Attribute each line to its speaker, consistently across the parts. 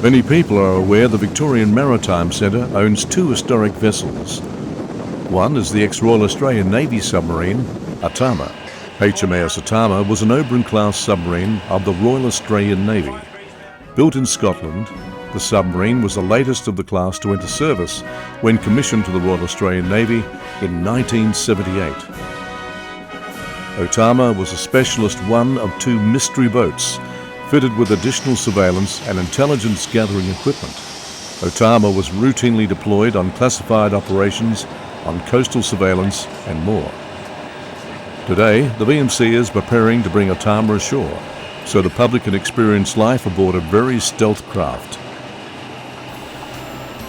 Speaker 1: Many people are aware the Victorian Maritime Center owns two historic vessels. One is the ex-Royal Australian Navy submarine, Atama. HMAS Atama was an Oberon-class submarine of the Royal Australian Navy. Built in Scotland, the submarine was the latest of the class to enter service when commissioned to the Royal Australian Navy in 1978. Atama was a specialist one of two mystery boats fitted with additional surveillance and intelligence gathering equipment. Atama was routinely deployed on classified operations, on coastal surveillance and more. Today, the VMC is preparing to bring Atama ashore so the public can experience life aboard a very stealth craft.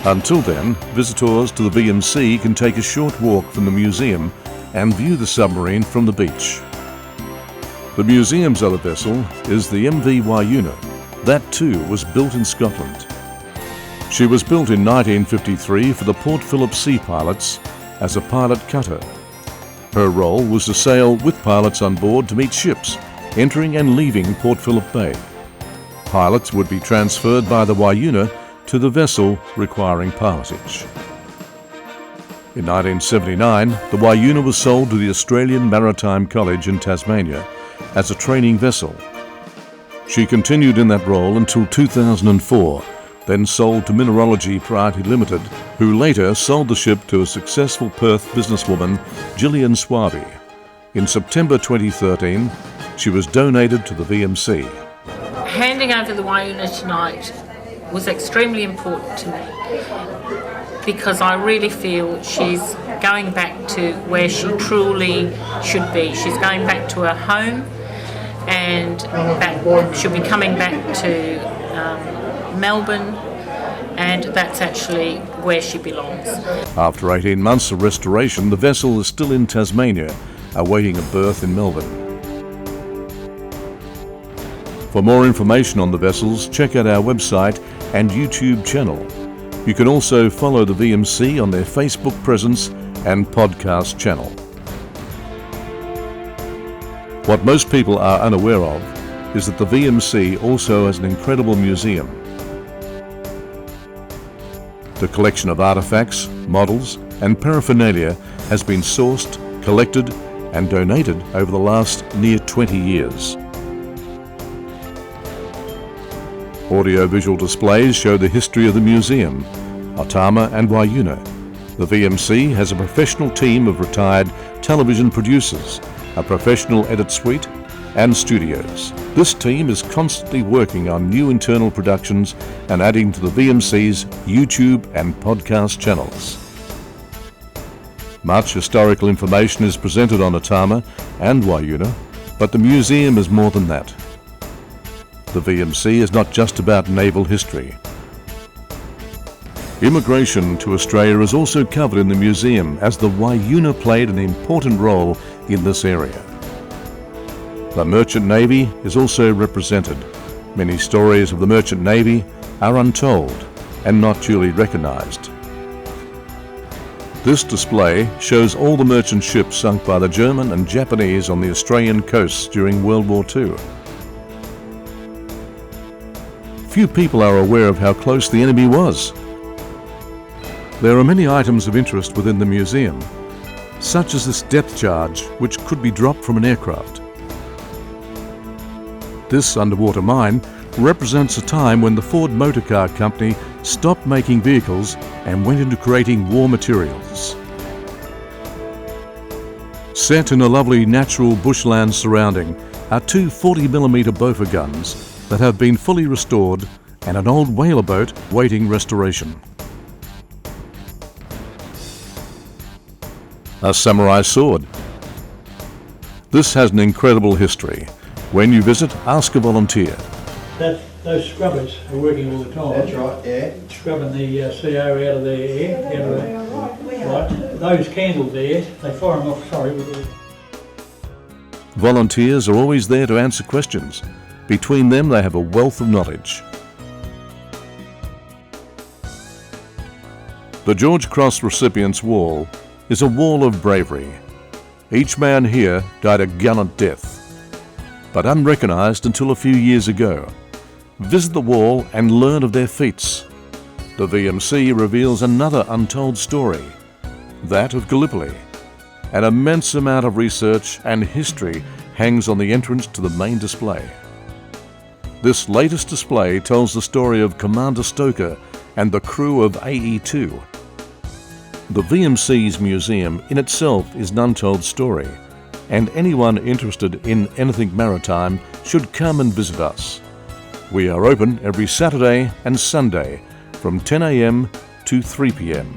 Speaker 1: Until then, visitors to the VMC can take a short walk from the museum and view the submarine from the beach. The museum's other vessel is the MV Whyuna. That too was built in Scotland. She was built in 1953 for the Port Phillip Sea Pilots as a pilot cutter. Her role was to sail with pilots on board to meet ships entering and leaving Port Phillip Bay. Pilots would be transferred by the Whyuna to the vessel requiring pilotage. In 1979, the Whyuna was sold to the Australian Maritime College in Tasmania as a training vessel. She continued in that role until 2004, then sold to Mineralogy Priority Limited, who later sold the ship to a successful Perth businesswoman, Gillian Swaby. In September 2013, she was donated to the VMC.
Speaker 2: Handing over the Whyuna tonight was extremely important to me because I really feel she's going back to where she truly should be. She's going back to her home and she'll be coming back to Melbourne, and that's actually where she belongs.
Speaker 1: After 18 months of restoration, the vessel is still in Tasmania, awaiting a berth in Melbourne. For more information on the vessels, check out our website and YouTube channel. You can also follow the VMC on their Facebook presence and podcast channel. What most people are unaware of is that the VMC also has an incredible museum. The collection of artifacts, models and paraphernalia has been sourced, collected and donated over the last near 20 years. Audio-visual displays show the history of the museum, Atama and Whyuna. The VMC has a professional team of retired television producers, a professional edit suite and studios. This team is constantly working on new internal productions and adding to the VMC's YouTube and podcast channels. Much historical information is presented on Atama and Whyuna, but the museum is more than that. The VMC is not just about naval history. Immigration to Australia is also covered in the museum, as the Whyuna played an important role in this area. The Merchant Navy is also represented. Many stories of the Merchant Navy are untold and not duly recognised. This display shows all the merchant ships sunk by the German and Japanese on the Australian coasts during World War II. Few people are aware of how close the enemy was. There are many items of interest within the museum, such as this depth charge which could be dropped from an aircraft. This underwater mine represents a time when the Ford Motor Car Company stopped making vehicles and went into creating war materials. Set in a lovely natural bushland surrounding are two 40mm Bofor guns that have been fully restored and an old whaler boat waiting restoration. A samurai sword. This has an incredible history. When you visit, ask a volunteer.
Speaker 3: Those scrubbers are working all the time.
Speaker 4: That's right, yeah.
Speaker 3: Scrubbing the CO out of the air. Right. Those candles there, they fire them off,
Speaker 1: Volunteers are always there to answer questions. Between them, they have a wealth of knowledge. The George Cross Recipients Wall is a wall of bravery. Each man here died a gallant death, but unrecognised until a few years ago. Visit the wall and learn of their feats. The VMC reveals another untold story, that of Gallipoli. An immense amount of research and history hangs on the entrance to the main display. This latest display tells the story of Commander Stoker and the crew of AE2. The VMC's museum in itself is an untold story, and anyone interested in anything maritime should come and visit us. We are open every Saturday and Sunday from 10 a.m. to 3 p.m.